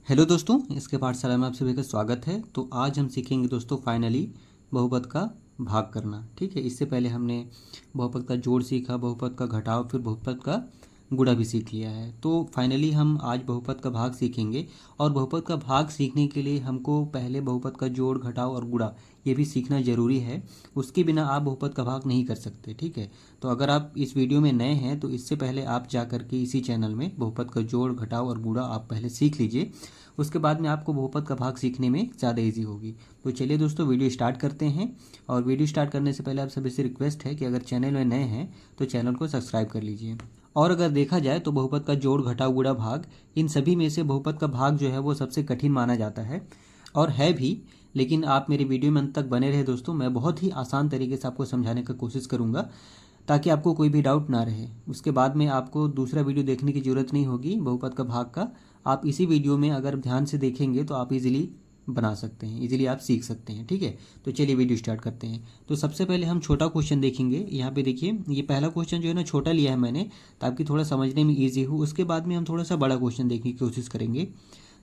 Hello दोस्तों, इसके पाठशाला में आप सभी का स्वागत है। तो आज हम सीखेंगे दोस्तों फाइनली बहुपद का भाग करना। ठीक है, इससे पहले हमने बहुपद का जोड़ सीखा, बहुपद का घटाव, फिर बहुपद का गुणा भी सीख लिया है। तो फाइनली हम आज बहुपद का भाग सीखेंगे। और बहुपद का भाग सीखने के लिए हमको पहले बहुपद का जोड़, घटाव और गुणा ये भी सीखना ज़रूरी है। उसके बिना आप बहुपद का भाग नहीं कर सकते। ठीक है, तो अगर आप इस वीडियो में नए हैं तो इससे पहले आप जा करके इसी चैनल में बहुपद का जोड़, घटाव और गुणा आप पहले सीख लीजिए। उसके बाद में आपको बहुपद का भाग सीखने में ज़्यादा इजी होगी। तो चलिए दोस्तों, वीडियो स्टार्ट करते हैं। और वीडियो स्टार्ट करने से पहले आप सभी से रिक्वेस्ट है कि अगर चैनल में नए हैं तो चैनल को सब्सक्राइब कर लीजिए। और अगर देखा जाए तो बहुपद का जोड़, घटाव, गुणा, भाग, इन सभी में से बहुपद का भाग जो है वो सबसे कठिन माना जाता है और है भी। लेकिन आप मेरे वीडियो में अंत तक बने रहे दोस्तों, मैं बहुत ही आसान तरीके से आपको समझाने की कोशिश करूँगा ताकि आपको कोई भी डाउट ना रहे। उसके बाद में आपको दूसरा वीडियो देखने की ज़रूरत नहीं होगी बहुपद का भाग का। आप इसी वीडियो में अगर ध्यान से देखेंगे तो आप इजीली बना सकते हैं, इजीली आप सीख सकते हैं। ठीक है, तो चलिए वीडियो स्टार्ट करते हैं। तो सबसे पहले हम छोटा क्वेश्चन देखेंगे। यहाँ पे देखिए, ये पहला क्वेश्चन जो है ना छोटा लिया है मैंने ताकि थोड़ा समझने में ईजी हो। उसके बाद में हम थोड़ा सा बड़ा क्वेश्चन देखने की कोशिश करेंगे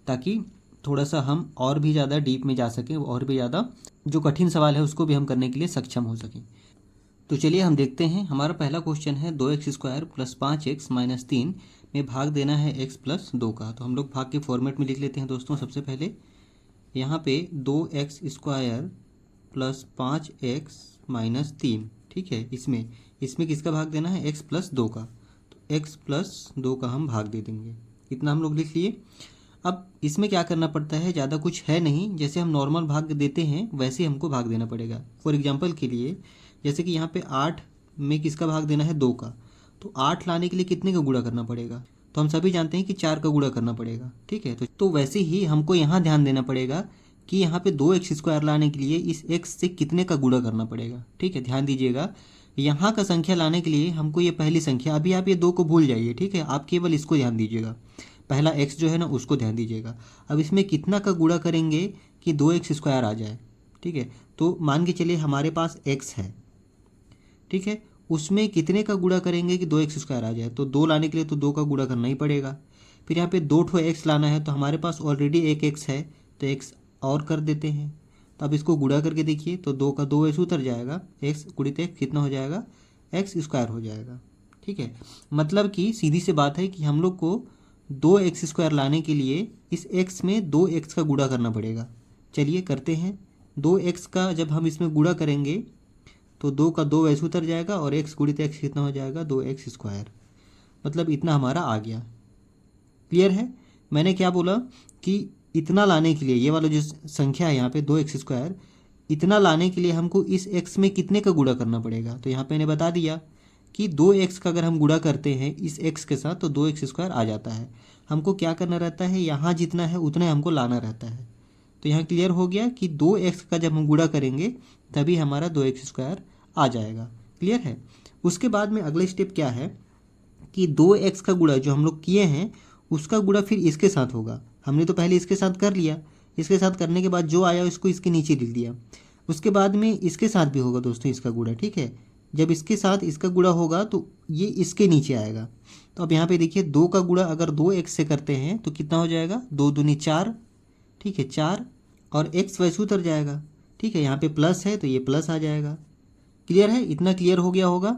ताकि थोड़ा सा हम और भी ज़्यादा डीप में जा सकें और भी ज़्यादा जो कठिन सवाल है उसको भी हम करने के लिए सक्षम हो सकें। तो चलिए हम देखते हैं। हमारा पहला क्वेश्चन है 2x² + 5x - 3 में भाग देना है x + 2 का। तो हम लोग भाग के फॉर्मेट में लिख लेते हैं दोस्तों। सबसे पहले यहाँ पे 2x² + 5x - 3, ठीक है, इसमें किसका भाग देना है? x + 2 का। तो x + 2 का हम भाग दे देंगे। इतना हम लोग लिख लिए। अब इसमें क्या करना पड़ता है, ज़्यादा कुछ है नहीं। जैसे हम नॉर्मल भाग देते हैं वैसे हमको भाग देना पड़ेगा। फॉर एग्जांपल के लिए जैसे कि यहाँ पे 8 में किसका भाग देना है? 2 का। तो 8 लाने के लिए कितने का गुणा करना पड़ेगा? तो हम सभी जानते हैं कि 4 का गुणा करना पड़ेगा। ठीक है, तो वैसे ही हमको यहाँ ध्यान देना पड़ेगा कि यहाँ पे 2x² लाने के लिए इस x से कितने का गुणा करना पड़ेगा। ठीक है, ध्यान दीजिएगा। यहाँ का संख्या लाने के लिए हमको ये पहली संख्या, अभी आप ये 2 को भूल जाइए। ठीक है, आप केवल इसको ध्यान दीजिएगा। पहला x जो है ना उसको ध्यान दीजिएगा। अब इसमें कितना का गुणा करेंगे कि 2x² आ जाए। ठीक है, तो मान के चलिए हमारे पास x है। ठीक है, उसमें कितने का गुणा करेंगे कि 2x² आ जाए? तो 2 लाने के लिए तो 2 का गुणा करना ही पड़ेगा। फिर यहाँ पे 2 ठो x लाना है तो हमारे पास ऑलरेडी एक x है तो x और कर देते हैं। तो अब इसको गुणा करके देखिए तो 2 का 2 ऐसे उतर जाएगा, x गुणित x कितना हो जाएगा? x² हो जाएगा। ठीक है, मतलब कि सीधी सी बात है कि हम लोग को 2x² लाने के लिए इस x में 2x का गुणा करना पड़ेगा। चलिए करते हैं। 2x का जब हम इसमें गुणा करेंगे तो 2 का 2 वैसे उतर जाएगा और x गुणित x कितना हो जाएगा? 2x²। मतलब इतना हमारा आ गया। क्लियर है? मैंने क्या बोला कि इतना लाने के लिए, ये वाला जो संख्या है यहाँ पे 2x², इतना लाने के लिए हमको इस x में कितने का गुणा करना पड़ेगा? तो यहाँ पे मैंने बता दिया कि 2x का अगर हम गुणा करते हैं इस x के साथ तो 2x² आ जाता है। हमको क्या करना रहता है? यहाँ जितना है उतना हमको लाना रहता है। तो यहाँ क्लियर हो गया कि 2x का जब हम गुणा करेंगे तभी हमारा 2x² आ जाएगा। क्लियर है? उसके बाद में अगला स्टेप क्या है कि 2x का गुणा जो हम लोग किए हैं उसका गुणा फिर इसके साथ होगा। हमने तो पहले इसके साथ कर लिया, इसके साथ करने के बाद जो आया उसको इसके नीचे लिख दिया। उसके बाद में इसके साथ भी होगा दोस्तों इसका गुणा। ठीक है, जब इसके साथ इसका गुणा होगा तो ये इसके नीचे आएगा। तो अब यहाँ पे देखिए 2 का गुणा अगर 2x से करते हैं तो कितना हो जाएगा? 2 दूनी 4। ठीक है, 4 और x वैसे उतर जाएगा। ठीक है, यहाँ पे प्लस है तो ये प्लस आ जाएगा। क्लियर है? इतना क्लियर हो गया होगा।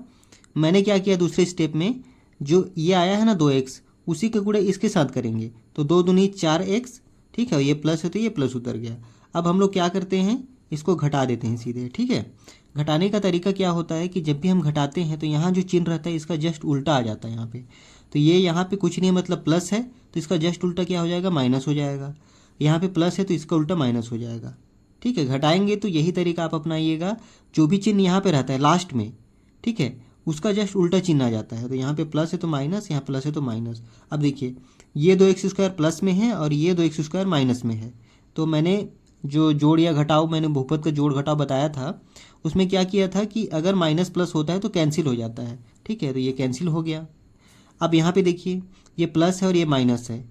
मैंने क्या किया दूसरे स्टेप में, जो ये आया है ना 2x, उसी का गुणा इसके साथ करेंगे तो 2 दूनी 4x। ठीक है, ये प्लस है तो ये प्लस उतर गया। अब हम लोग क्या करते हैं, इसको घटा देते हैं सीधे। ठीक है, घटाने का तरीका क्या होता है कि जब भी हम घटाते हैं तो यहाँ जो चिन्ह रहता है इसका जस्ट उल्टा आ जाता है यहाँ पे। तो ये यहाँ पे कुछ नहीं, मतलब प्लस है तो इसका जस्ट उल्टा क्या हो जाएगा? माइनस हो जाएगा। यहाँ पे प्लस है तो इसका उल्टा माइनस हो जाएगा। ठीक है, घटाएंगे तो यही तरीका आप अपनाइएगा। जो भी चिन्ह यहाँ पे रहता है लास्ट में, ठीक है, उसका जस्ट उल्टा चिन्ह आ जाता है। तो यहाँ पे प्लस है तो माइनस, यहाँ प्लस है तो माइनस। अब देखिए ये 2x² प्लस में है और ये 2x² माइनस में है। तो मैंने जो जोड़ या घटाव, मैंने बहुपद का जोड़ घटाव बताया था, उसमें क्या किया था कि अगर माइनस प्लस होता है तो कैंसिल हो जाता है। ठीक है, तो ये कैंसिल हो गया। अब यहाँ पे देखिए ये प्लस है और ये माइनस है।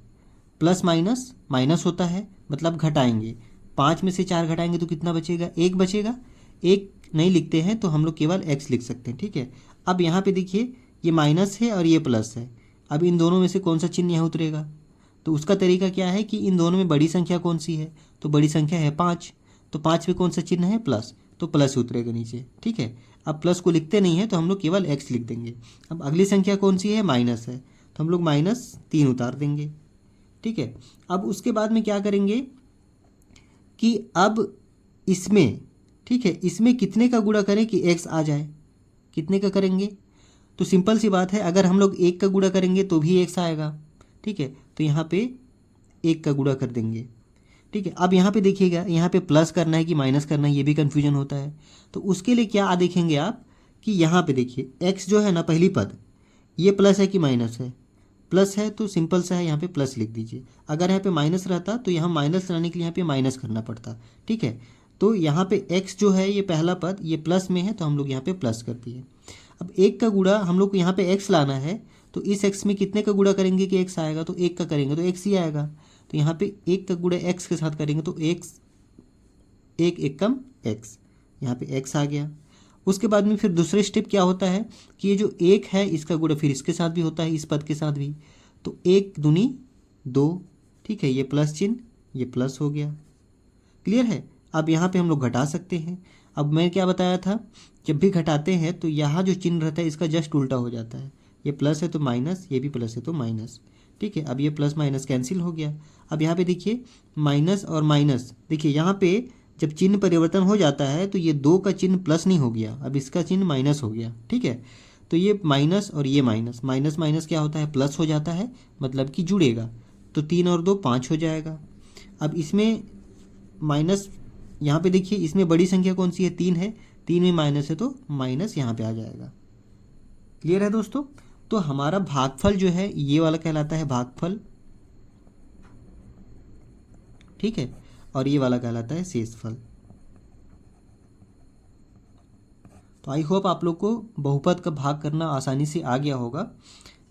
प्लस माइनस माइनस होता है, मतलब घटाएंगे। 5 में से 4 घटाएंगे तो कितना बचेगा? 1 बचेगा। 1 नहीं लिखते हैं तो हम लोग केवल x लिख सकते हैं। ठीक है, अब यहाँ पे देखिए ये माइनस है और ये प्लस है। अब इन दोनों में से कौन सा चिन्ह यहाँ उतरेगा? तो उसका तरीका क्या है कि इन दोनों में बड़ी संख्या कौन सी है, तो बड़ी संख्या है 5, तो 5 में कौन सा चिन्ह है, प्लस, तो प्लस उतरेगा नीचे। ठीक है, अब प्लस को लिखते नहीं है तो हम लोग केवल एक्स लिख देंगे। अब अगली संख्या कौन सी है, माइनस है, तो हम लोग -3 उतार देंगे। ठीक है, अब उसके बाद में क्या करेंगे कि अब इसमें, ठीक है, इसमें कितने का गुणा करें कि एक्स आ जाए, कितने का करेंगे, तो सिंपल सी बात है, अगर हम लोग 1 का गुणा करेंगे तो भी एक्स आएगा। ठीक है, तो यहाँ पे 1 का गुणा कर देंगे। ठीक है, अब यहाँ पे देखिएगा, यहाँ पे प्लस करना है कि माइनस करना है, ये भी कन्फ्यूजन होता है। तो उसके लिए क्या देखेंगे आप कि यहाँ पे देखिए एक्स जो है ना, पहली पद, ये प्लस है कि माइनस है, प्लस है तो सिंपल सा है, यहाँ पे प्लस लिख दीजिए। अगर यहाँ पे माइनस रहता तो यहाँ माइनस लाने के लिए यहाँ पे माइनस करना पड़ता। ठीक है, तो यहाँ पे x जो है ये पहला पद ये प्लस में है, तो हम लोग यहाँ पे प्लस कर दिए। अब 1 का गुणा हम लोग को यहाँ पे x लाना है, तो इस x में कितने का गुणा करेंगे कि x आएगा, तो 1 का करेंगे तो x ही आएगा। तो यहाँ पे 1 का गुणा x के साथ करेंगे तो x, 1 एकम x, यहाँ पे x आ गया। उसके बाद में फिर दूसरे स्टेप क्या होता है कि ये जो 1 है इसका गुणा फिर इसके साथ भी होता है, इस पद के साथ भी, तो 1 दूनी 2। ठीक है, ये प्लस चिन्ह, ये प्लस हो गया। क्लियर है, अब यहाँ पे हम लोग घटा सकते हैं। अब मैं क्या बताया था, जब भी घटाते हैं तो यहाँ जो चिन्ह रहता है इसका जस्ट उल्टा हो जाता है, ये प्लस है तो माइनस, ये भी प्लस है तो माइनस। ठीक है, अब ये प्लस माइनस कैंसिल हो गया। अब यहाँ पे देखिए माइनस और माइनस, देखिए यहाँ पे जब चिन्ह परिवर्तन हो जाता है तो ये 2 का चिन्ह प्लस नहीं हो गया, अब इसका चिन्ह माइनस हो गया। ठीक है, तो ये माइनस और ये माइनस, माइनस माइनस क्या होता है, प्लस हो जाता है, मतलब कि जुड़ेगा, तो 3 और 2 5 हो जाएगा। अब इसमें माइनस, यहाँ पे देखिए इसमें बड़ी संख्या कौन सी है, 3 है, 3 में माइनस है तो माइनस यहाँ पे आ जाएगा। क्लियर है दोस्तों, तो हमारा भागफल जो है ये वाला कहलाता है भागफल। ठीक है, और ये वाला कहलाता है शेषफल। तो आई होप आप लोग को बहुपद का भाग करना आसानी से आ गया होगा।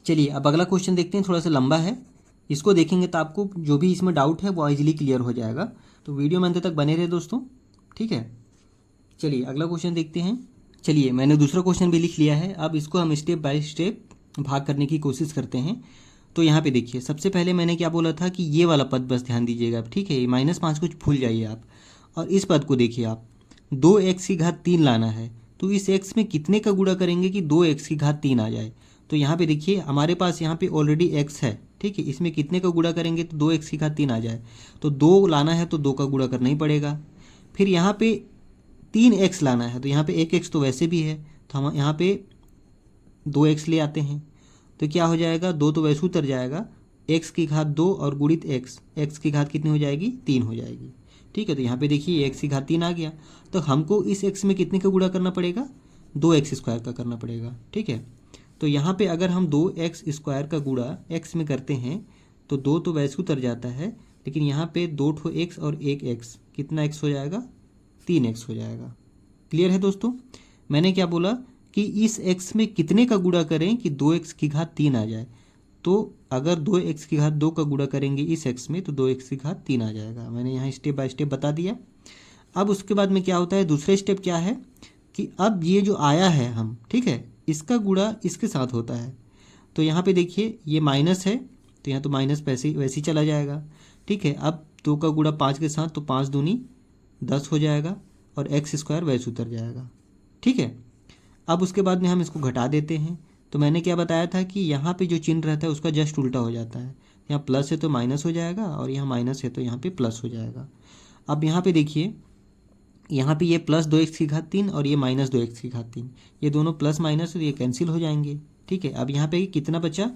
चलिए अब अगला क्वेश्चन देखते हैं, थोड़ा सा लंबा है, इसको देखेंगे तो आपको जो भी इसमें डाउट है वो इजीली क्लियर हो जाएगा। तो वीडियो में अंत तक बने रहे दोस्तों। ठीक है, चलिए अगला क्वेश्चन देखते हैं। चलिए मैंने दूसरा क्वेश्चन भी लिख लिया है, अब इसको हम स्टेप बाय स्टेप भाग करने की कोशिश करते हैं। तो यहाँ पे देखिए सबसे पहले मैंने क्या बोला था कि ये वाला पद बस ध्यान दीजिएगा आप। ठीक है, -5 कुछ भूल जाइए आप, और इस पद को देखिए आप, 2x3 लाना है, तो इस x में कितने का गुणा करेंगे कि 2x3 आ जाए। तो यहाँ पे देखिए हमारे पास यहाँ पे ऑलरेडी x है। ठीक है, इसमें कितने का गुणा करेंगे तो 2x3 आ जाए, तो 2 लाना है तो 2 का गुणा करना ही पड़ेगा। फिर यहाँ पे 3x लाना है, तो यहाँ पे 1x तो वैसे भी है, तो हम यहाँ पे 2x ले आते हैं, तो क्या हो जाएगा, 2 तो वैसे उतर जाएगा, x2 और गुणित x की घात कितनी हो जाएगी, 3 हो जाएगी। ठीक है, तो यहाँ पे देखिए x3 आ गया, तो हमको इस x में कितने का गुणा करना पड़ेगा, 2x² का करना पड़ेगा। ठीक है, तो यहाँ पे अगर हम 2x² का गुणा x में करते हैं तो 2 तो वैसे उतर जाता है, लेकिन यहाँ पे 2 ठो x और 1x, कितना x हो जाएगा, 3x हो जाएगा। क्लियर है दोस्तों, मैंने क्या बोला कि इस x में कितने का गुणा करें कि 2x3 आ जाए, तो अगर 2x2 का गुणा करेंगे इस x में तो 2x3 आ जाएगा। मैंने यहाँ स्टेप बाय स्टेप बता दिया। अब उसके बाद में क्या होता है, दूसरे स्टेप क्या है कि अब ये जो आया है हम, ठीक है, इसका गुणा इसके साथ होता है, तो यहाँ पे देखिए ये माइनस है, तो यहाँ तो माइनस वैसे ही चला जाएगा। ठीक है, अब 2 का गुणा 5 के साथ, तो 5 दूनी 10 हो जाएगा, और x² वैसे उतर जाएगा। ठीक है, अब उसके बाद में हम इसको घटा देते हैं, तो मैंने क्या बताया था कि यहाँ पे जो चिन्ह रहता है उसका जस्ट उल्टा हो जाता है, यहाँ प्लस है तो माइनस हो जाएगा, और यहाँ माइनस है तो यहाँ पे प्लस हो जाएगा। अब यहाँ पे देखिए, यहाँ पे ये प्लस 2x3 और ये माइनस 2x3, ये दोनों प्लस माइनस तो ये कैंसिल हो जाएंगे। ठीक है, अब यहाँ पे कितना बचा,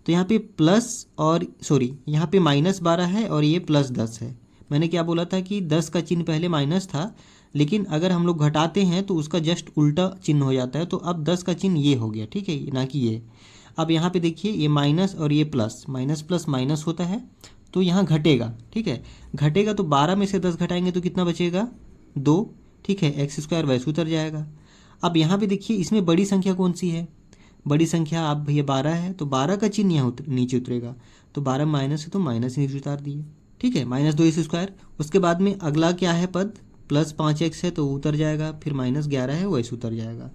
तो यहाँ पे प्लस और सॉरी यहाँ पे -12 है और ये +10 है। मैंने क्या बोला था कि 10 का चिन्ह पहले माइनस था, लेकिन अगर हम लोग घटाते हैं तो उसका जस्ट उल्टा चिन्ह हो जाता है, तो अब 10 का चिन्ह ये हो गया। ठीक है, ना कि ये। अब यहाँ पे देखिए ये माइनस और ये प्लस, माइनस प्लस माइनस होता है, तो यहाँ घटेगा। ठीक है, घटेगा तो 12 में से 10 घटाएंगे तो कितना बचेगा, 2। ठीक है, x² वैसे उतर जाएगा। अब यहाँ पे देखिए इसमें बड़ी संख्या कौन सी है, बड़ी संख्या आप भैया 12 है, तो 12 का चिन्ह यहाँ नीचे उतरेगा, तो 12 माइनस है तो माइनस नीचे उतार दिए। ठीक है, -2x²। उसके बाद में अगला क्या है पद, +5x है तो उतर जाएगा, फिर -11 है वैसे उतर जाएगा।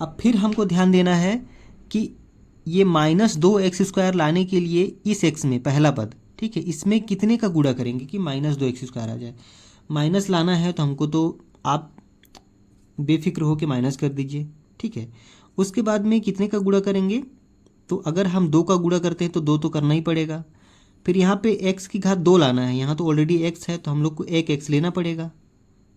अब फिर हमको ध्यान देना है कि ये -2x² लाने के लिए इस x में पहला पद, ठीक है, इसमें कितने का गुणा करेंगे कि -2x² आ जाए। माइनस लाना है तो हमको तो आप बेफिक्र हो के माइनस कर दीजिए, ठीक है। उसके बाद में कितने का गुणा करेंगे, तो अगर हम 2 का गुणा करते हैं तो 2 तो करना ही पड़ेगा। फिर यहाँ पे x की घात 2 लाना है, यहाँ तो ऑलरेडी x है तो हम लोग को 1x लेना पड़ेगा,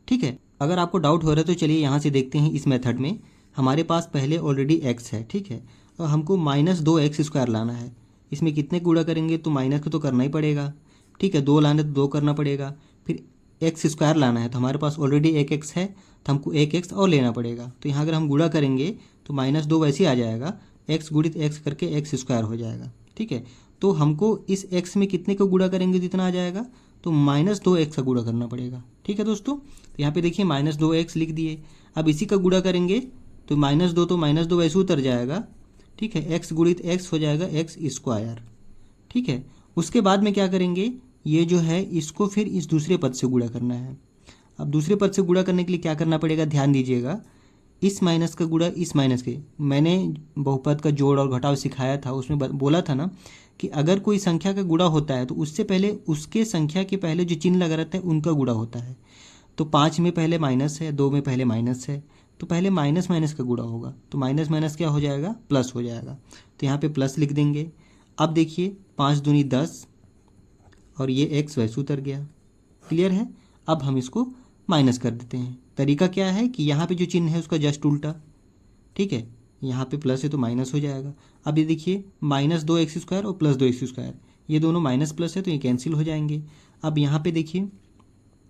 ठीक है। अगर आपको डाउट हो रहा है तो चलिए यहाँ से देखते हैं। इस मेथड में हमारे पास पहले ऑलरेडी x है, ठीक है, और हमको -2x² लाना है। इसमें कितने गुणा करेंगे, तो माइनस को तो करना ही पड़ेगा, ठीक है। 2 लाना है तो 2 करना पड़ेगा। फिर x² लाना है तो हमारे पास ऑलरेडी 1x है तो हमको 1x और लेना पड़ेगा। तो यहाँ अगर हम गुणा करेंगे तो -2 वैसे ही आ जाएगा, x गुणित x करके x² हो जाएगा, ठीक है। तो हमको इस x में कितने को गुणा करेंगे तो इतना आ जाएगा, तो -2x का गुणा करना पड़ेगा, ठीक है दोस्तों। तो यहाँ पे देखिए -2x लिख दिए। अब इसी का गुणा करेंगे तो -2 तो -2 वैसे उतर जाएगा, ठीक है। x गुणित x हो जाएगा x², ठीक है। उसके बाद में क्या करेंगे, ये जो है इसको फिर इस दूसरे पद से गुणा करना है। अब दूसरे पद से गुणा करने के लिए क्या करना पड़ेगा, ध्यान दीजिएगा। इस माइनस का गुणा इस माइनस के, मैंने बहुपद का जोड़ और घटाव सिखाया था, उसमें बोला था ना कि अगर कोई संख्या का गुणा होता है तो उससे पहले उसके संख्या के पहले जो चिन्ह लगा रहता है उनका गुणा होता है। तो 5 में पहले माइनस है, 2 में पहले माइनस है, तो पहले माइनस माइनस का गुणा होगा, तो माइनस माइनस क्या हो जाएगा, प्लस हो जाएगा। तो यहाँ पे प्लस लिख देंगे। अब देखिए 5 दूनी 10 और ये x वैसे उतर गया, क्लियर है। अब हम इसको माइनस कर देते हैं। तरीका क्या है कि यहाँ पे जो चिन्ह है उसका जस्ट उल्टा, ठीक है। यहाँ पे प्लस है तो माइनस हो जाएगा। अब ये देखिए -2x² और +2x², ये दोनों माइनस प्लस है तो ये कैंसिल हो जाएंगे। अब यहाँ पे देखिए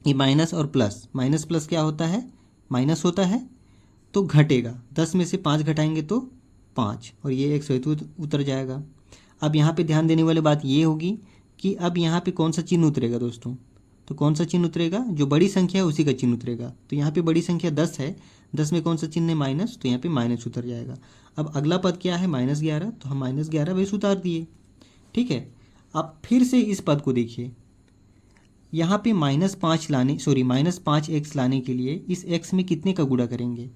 ये माइनस और प्लस, माइनस प्लस क्या होता है, माइनस होता है तो घटेगा। 10 में से 5 घटाएंगे तो 5 और ये x वैसे उतर जाएगा। अब यहाँ पे ध्यान देने वाली बात ये होगी कि अब यहाँ पे कौन सा चिन्ह उतरेगा दोस्तों, तो कौन सा चिन्ह उतरेगा, जो बड़ी संख्या है उसी का चिन्ह उतरेगा। तो यहाँ पे बड़ी संख्या 10 है, 10 में कौन सा चिन्ह है, माइनस, तो यहाँ पे माइनस उतर जाएगा। अब अगला पद क्या है, -11, तो हम -11 वैसे उतार दिए, ठीक है। अब फिर से इस पद को देखिए, यहाँ पे -5x लाने के लिए इस x में कितने का गुणा करेंगे,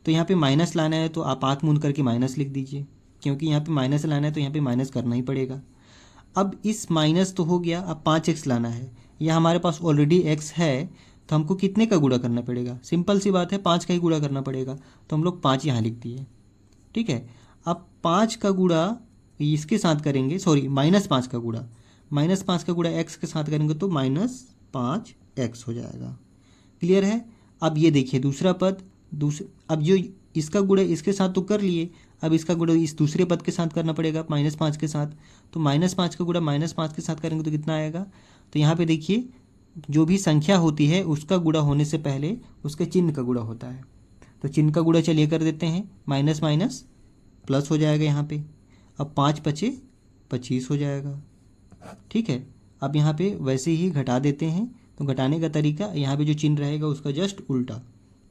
तो यहाँ पे माइनस लाना है तो आप आँख मूंद करके माइनस लिख दीजिए, क्योंकि यहाँ पे माइनस लाना है तो यहाँ पे माइनस करना ही पड़ेगा। अब इस माइनस तो हो गया, अब 5x लाना है, यह हमारे पास ऑलरेडी x है तो हमको कितने का गुणा करना पड़ेगा, सिंपल सी बात है 5 का ही गुणा करना पड़ेगा, तो हम लोग 5 यहाँ लिख दिए, ठीक है। अब 5 का गुणा इसके साथ करेंगे, सॉरी -5 का गुणा, -5 का गुणा x के साथ करेंगे तो -5x हो जाएगा, क्लियर है। अब ये देखिए दूसरा पद, अब जो इसका गुणा इसके साथ तो कर लिए, अब इसका गुणा इस दूसरे पद के साथ करना पड़ेगा -5 के साथ, तो -5 का गुणा -5 के साथ करेंगे तो कितना आएगा। तो यहाँ पे देखिए जो भी संख्या होती है उसका गुणा होने से पहले उसके चिन्ह का गुणा होता है, तो चिन्ह का गुणा चलिए कर देते हैं, माइनस माइनस प्लस हो जाएगा यहाँ पे। अब 5 × 5 = 25 हो जाएगा, ठीक है। अब यहाँ पे वैसे ही घटा देते हैं, तो घटाने का तरीका यहाँ पे जो चिन्ह रहेगा उसका जस्ट उल्टा,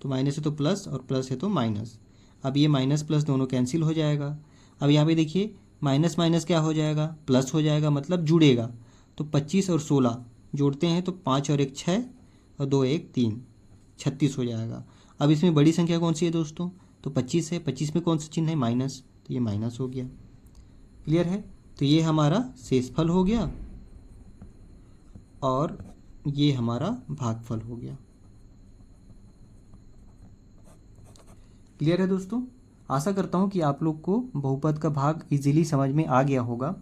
तो माइनस है तो प्लस और प्लस है तो माइनस। अब ये माइनस प्लस दोनों कैंसिल हो जाएगा। अब यहाँ पे देखिए माइनस माइनस क्या हो जाएगा, प्लस हो जाएगा, मतलब जुड़ेगा। तो 25 और 16 जोड़ते हैं तो 5 और 1 6 और 2 1 3, 36 हो जाएगा। अब इसमें बड़ी संख्या कौन सी है दोस्तों, तो 25 है, 25 में कौन सा चिन्ह है, माइनस, तो ये माइनस हो गया, क्लियर है। तो ये हमारा शेषफल हो गया और ये हमारा भागफल हो गया, क्लियर है दोस्तों। आशा करता हूँ कि आप लोग को बहुपद का भाग इजीली समझ में आ गया होगा,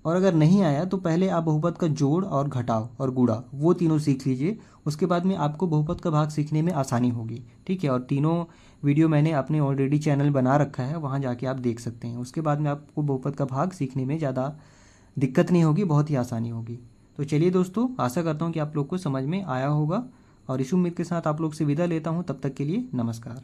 और अगर नहीं आया तो पहले आप बहुपद का जोड़ और घटाव और गुणा वो तीनों सीख लीजिए, उसके बाद में आपको बहुपद का भाग सीखने में आसानी होगी, ठीक है। और तीनों वीडियो मैंने अपने ऑलरेडी चैनल बना रखा है, वहाँ जाके आप देख सकते हैं। उसके बाद में आपको बहुपद का भाग सीखने में ज़्यादा दिक्कत नहीं होगी, बहुत ही आसानी होगी। तो चलिए दोस्तों, आशा करता हूँ कि आप लोग को समझ में आया होगा, और इस उम्मीद के साथ आप लोग से विदा लेता हूँ। तब तक के लिए नमस्कार।